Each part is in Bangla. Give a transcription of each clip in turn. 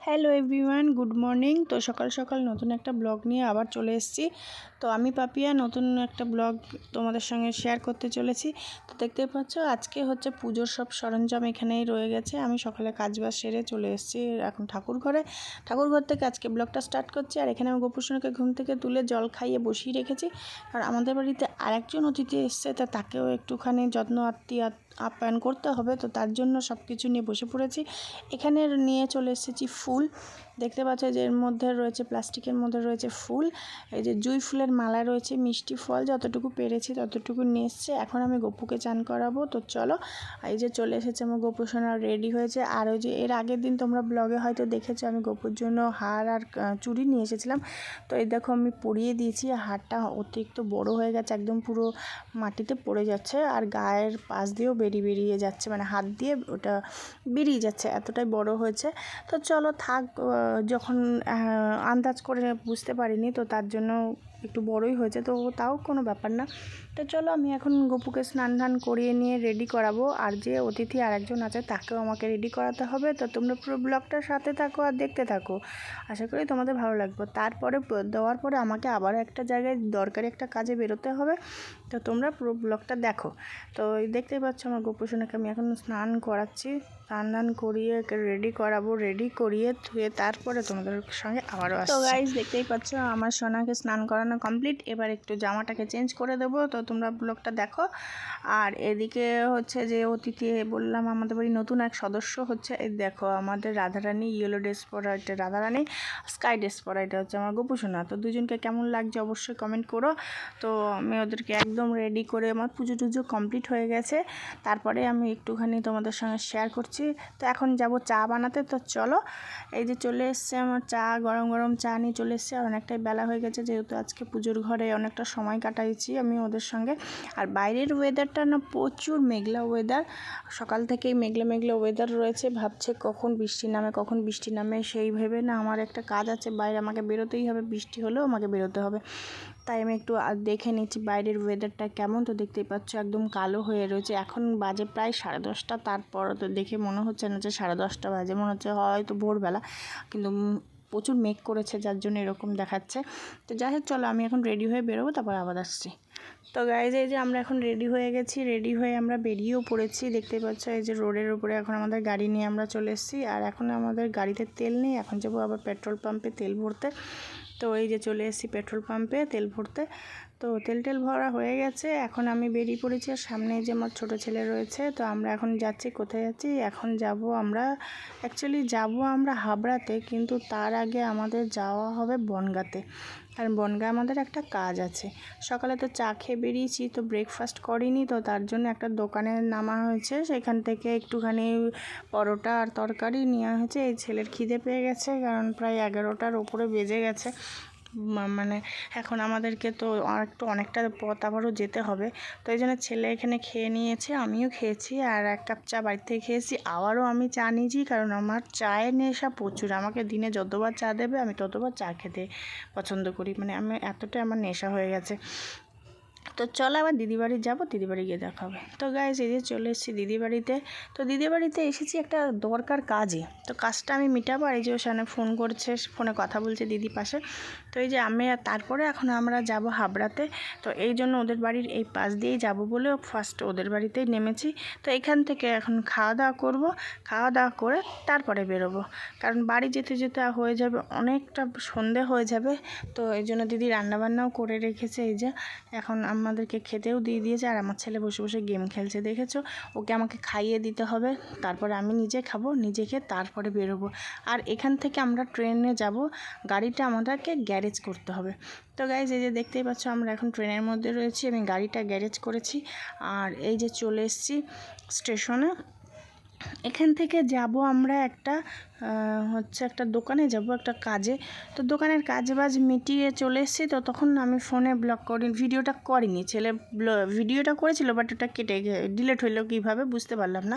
Hello everyone, good morning. তো সকাল সকাল নতুন একটা ব্লগ নিয়ে আবার চলে এসেছি। তো আমি পাপিয়া নতুন একটা ব্লগ তোমাদের সঙ্গে শেয়ার করতে চলেছি। তো দেখতে পাচ্ছ আজকে হচ্ছে পুজোর সব সরঞ্জাম এখানেই রয়ে গেছে। আমি সকালে কাজবাজ সেরে চলে এসেছি এখন ঠাকুর ঘর থেকে আজকে ব্লগটা স্টার্ট করছি। আর এখানে আমি গোপুসোনাকে ঘুম থেকে তুলে জল খাইয়ে বসিয়ে রেখেছি। আর আমাদের বাড়িতে আরেকজন অতিথি এসছে, তো তাকেও একটুখানি যত্ন আপ্যায়ন করতে হবে। তো তার জন্য সব কিছু নিয়ে বসে পড়েছি। এখানে নিয়ে চলে এসেছি ফুল। দেখতে পাচ্ছ যে এর মধ্যে রয়েছে, প্লাস্টিকের মধ্যে রয়েছে ফুল। এই যে জুঁই ফুলের মালা রয়েছে, মিষ্টি ফল যতটুকু পেরেছি ততটুকু নিয়ে এসছে। এখন আমি গপুকে চান করাবো। তো চলো, এই যে চলে এসেছে আমার গপু সোনা, রেডি হয়েছে। আর ওই যে এর আগের দিন তোমরা ব্লগে হয়তো দেখেছো আমি গপুর জন্য হার আর চুড়ি নিয়ে এসেছিলাম। তো এই দেখো আমি পরিয়ে দিয়েছি। হারটা অতিরিক্ত বড় হয়ে গেছে, একদম পুরো মাটিতে পড়ে যাচ্ছে আর গায়ের পাশ দিয়েও বেরিয়ে যাচ্ছে, মানে হাত দিয়ে ওটা বেরিয়ে যাচ্ছে, এতটাই বড় হয়েছে। তো চলো থাক, যখন আন্দাজ করে বুঝতে পারিনি, তো তার জন্য একটু বড়ই হয়েছে, তো তাও কোনো ব্যাপার না। তো চলো আমি এখন গপুকে স্নান ধান করিয়ে নিয়ে রেডি করাবো। আর যে অতিথি আরেকজন আছে তাকেও আমাকে রেডি করাতে হবে। তো তোমরা পুরো ব্লগটার সাথে থাকো আর দেখতে থাকো, আশা করি তোমাদের ভালো লাগবে। তারপরে দেওয়ার পরে আমাকে আবার একটা জায়গায় দরকারি একটা কাজে বেরোতে হবে। তো তোমরা পুরো ব্লগটা দেখো। তো দেখতেই পাচ্ছ আমার গোপুসোনাকে আমি এখন স্নান করাচ্ছি, স্নান ধান করিয়ে রেডি করাবো, রেডি করিয়ে ধুয়ে তারপরে তোমাদের সঙ্গে আবারও আসছি। তো গাইস দেখতেই পাচ্ছ আমার সোনাকে স্নান করানো কমপ্লিট। এবার একটু জামাটাকে চেঞ্জ করে দেবো, তো তোমরা ব্লগটা দেখো। আর এদিকে হচ্ছে যে অতিথি বললাম আমাদের বাড়ি নতুন এক সদস্য হচ্ছে, এই দেখো আমাদের রাধারানী ইয়েলো ড্রেস পরা, এটা রাধারানী, স্কাই ড্রেস পরা এটা হচ্ছে আমার গোপুসোনা। তো দুজনকে কেমন লাগছে অবশ্যই কমেন্ট করো। তো আমি ওদেরকে একদম রেডি করে, আমার পুজো টুজো কমপ্লিট হয়ে গেছে। তারপরে আমি একটুখানি তোমাদের সঙ্গে শেয়ার করছি। তো এখন যাব চা বানাতে। তো চলো, এই যে চলে এসছে আমার চা, গরম গরম চা নিয়ে চলে এসছে। আর অনেকটাই বেলা হয়ে গেছে, যেহেতু আজকে পুজোর ঘরে অনেকটা সময় কাটাইছি আমি ওদের সঙ্গে। আর বাইরের ওয়েদারটা না প্রচুর মেঘলা ওয়েদার, সকাল থেকেই মেঘলা ওয়েদার রয়েছে। ভাবছে কখন বৃষ্টি নামে সেই ভেবে না আমার একটা কাজ আছে বাইরে, আমাকে বেরোতেই হবে, বৃষ্টি হলেও আমাকে বেরোতে হবে। তাই আমি একটু দেখে নিচ্ছি বাইরের ওয়েদারটা কেমন। তো দেখতেই পাচ্ছ একদম কালো হয়ে রয়েছে, এখন বাজে প্রায় 10:30। তারপর তো দেখে মনে হচ্ছে না যে 10:30 বাজে, মনে হচ্ছে হয়তো ভোরবেলা, কিন্তু প্রচুর মেঘ করেছে যার জন্য এরকম দেখাচ্ছে। তো যাই হোক চলো আমি এখন রেডি হয়ে বেরোবো, তারপর আবার আসছি। তো গাইজ এই যে আমরা এখন রেডি হয়ে গেছি, রেডি হয়ে আমরা বেরিয়েও পড়েছি। দেখতে পাচ্ছ এই যে রোডের উপরে এখন আমাদের গাড়ি নিয়ে আমরা চলে এসেছি। আর এখন আমাদের গাড়িতে তেল নেই, এখন যাবো আবার পেট্রোল পাম্পে তেল ভরতে। তো এই যে চলে এসেছি পেট্রোল পাম্পে তেল ভরতে। তো তেল ভরা হয়ে গেছে, এখন আমি বেরিয়ে পড়েছি। আর সামনে যে আমার ছোটো ছেলে রয়েছে, তো আমরা এখন যাচ্ছি। কোথায় যাচ্ছি? এখন যাব আমরা হাবড়াতে, কিন্তু তার আগে আমাদের যাওয়া হবে বনগাঁতে। কারণ বনগাঁ আমাদের একটা কাজ আছে। সকালে তো চা খেয়ে বেরিয়েছি, তো ব্রেকফাস্ট করিনি, তো তার জন্য একটা দোকানে নামা হয়েছে, সেখান থেকে একটুখানি পরোটা আর তরকারি নেওয়া হয়েছে। এই ছেলের খিদে পেয়ে গেছে, কারণ প্রায় 11টার উপরে বেজে গেছে। মানে এখন আমাদেরকে তো অনেকটা পথ আবারও যেতে হবে। তো এই জন্য ছেলে এখানে খেয়ে নিয়েছে, আমিও খেয়েছি। আর 1 কাপ চা বাড়ি থেকে খেয়েছি, আবারও আমি চা নিয়েছি, কারণ আমার চায়ের নেশা প্রচুর। আমাকে দিনে যতবার চা দেবে আমি ততবার চা খেতে পছন্দ করি, মানে আমি এতটাই আমার নেশা হয়ে গেছে। তো চলো আবার দিদিবাড়ি যাবো, দিদিবাড়ি গিয়ে দেখা হবে। তো গাইস এই যে চলে এসেছি দিদিবাড়িতে। তো দিদিবাড়িতে এসেছি একটা দরকার কাজে, তো কাজটা আমি মিটাবো। আর এই যে ওখানে ফোন করছে, ফোনে কথা বলছে দিদি পাশে। তো এই যে আমি তারপরে এখন আমরা যাব হাবড়াতে। তো এই জন্য ওদের বাড়ির এই পাশ দিয়েই যাব বলে ফার্স্ট ওদের বাড়িতেই নেমেছি। তো এখান থেকে এখন খাওয়া দাওয়া করব, খাওয়া দাওয়া করে তারপরে বেরোবো, কারণ বাড়ি যেতে যেতে হয়ে যাবে অনেকটা, সন্ধে হয়ে যাবে। তো এই জন্য দিদি রান্নাবান্নাও করে রেখেছে, এই যে এখন আমাদেরকে খেতেও দিয়ে দিয়েছে। আর আমার ছেলে বসে বসে গেম খেলছে, দেখেছো? ওকে আমাকে খাইয়ে দিতে হবে, তারপরে আমি নিজে খাবো, নিজে খেয়ে তারপরে বেরোবো। আর এখান থেকে আমরা ট্রেনে যাব, গাড়িটা আমাদেরকে গ্যারেজ করতে হবে। তো গাইজ এই যে দেখতেই পাচ্ছ আমরা এখন ট্রেনের মধ্যে রয়েছি, আমি গাড়িটা গ্যারেজ করেছি। আর এই যে চলে এসেছি স্টেশনে। এখান থেকে যাব আমরা একটা একটা দোকানে যাব, একটা কাজে। তো দোকানের কাজবাজ মিটিয়ে চলে এসেছি। তো তখন আমি ফোনে ভিডিওটা করিনি, ছেলে ভিডিওটা করেছিল, বাট ওটা কেটে ডিলিট হইলো কীভাবে বুঝতে পারলাম না।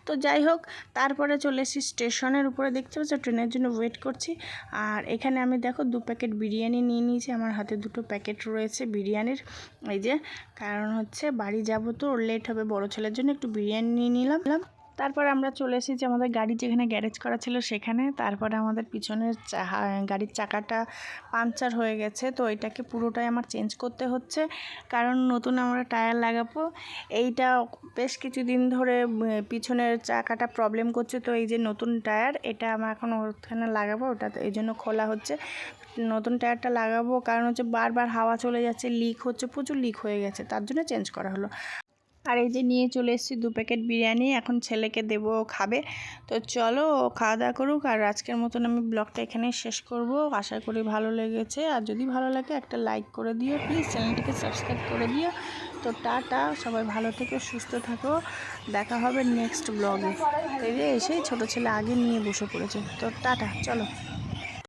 তো যাই হোক, তারপরে চলে এসেছি স্টেশনের উপরে, দেখতে পাচ্ছি ট্রেনের জন্য ওয়েট করছি। আর এখানে আমি দেখো 2 প্যাকেট বিরিয়ানি নিয়ে নিয়েছি, আমার হাতে 2টো প্যাকেট রয়েছে বিরিয়ানির। এই যে কারণ হচ্ছে বাড়ি যাব, তো লেট হবে, বড় ছেলের জন্য একটু বিরিয়ানি নিয়ে নিলাম। তারপর আমরা চলে এসেছি আমাদের গাড়ি যেখানে গ্যারেজ করা ছিল সেখানে। তারপরে আমাদের পিছনের গাড়ির চাকাটা পাংচার হয়ে গেছে, তো এটাকে পুরোটাই আমার চেঞ্জ করতে হচ্ছে, কারণ নতুন আমরা টায়ার লাগাবো। এইটা বেশ কিছুদিন ধরে পিছনের চাকাটা প্রবলেম করছে, তো এই যে নতুন টায়ার এটা আমরা এখন ওখানে লাগাবো, ওটা এই জন্য খোলা হচ্ছে। নতুন টায়ারটা লাগাবো কারণ হচ্ছে বারবার হাওয়া চলে যাচ্ছে, লিক হচ্ছে, প্রচুর লিক হয়ে গেছে, তার জন্য চেঞ্জ করা হলো। আর এই যে নিয়ে চলে এসেছি 2 প্যাকেট বিরিয়ানি, এখন ছেলেকে দেবো, খাবে। তো চলো খাওয়া দাওয়া করুক। আর আজকের মতন আমি ব্লগটা এখানেই শেষ করব। আশা করি ভালো লেগেছে, আর যদি ভালো লাগে একটা লাইক করে দিও প্লিজ, চ্যানেলটিকে সাবস্ক্রাইব করে দিও। তো টাটা, সবাই ভালো থেকো, সুস্থ থাকো, দেখা হবে নেক্সট ব্লগে। এই যে এসেই ছোটো ছেলে আগে নিয়ে বসে পড়েছে, তো টাটা, চলো।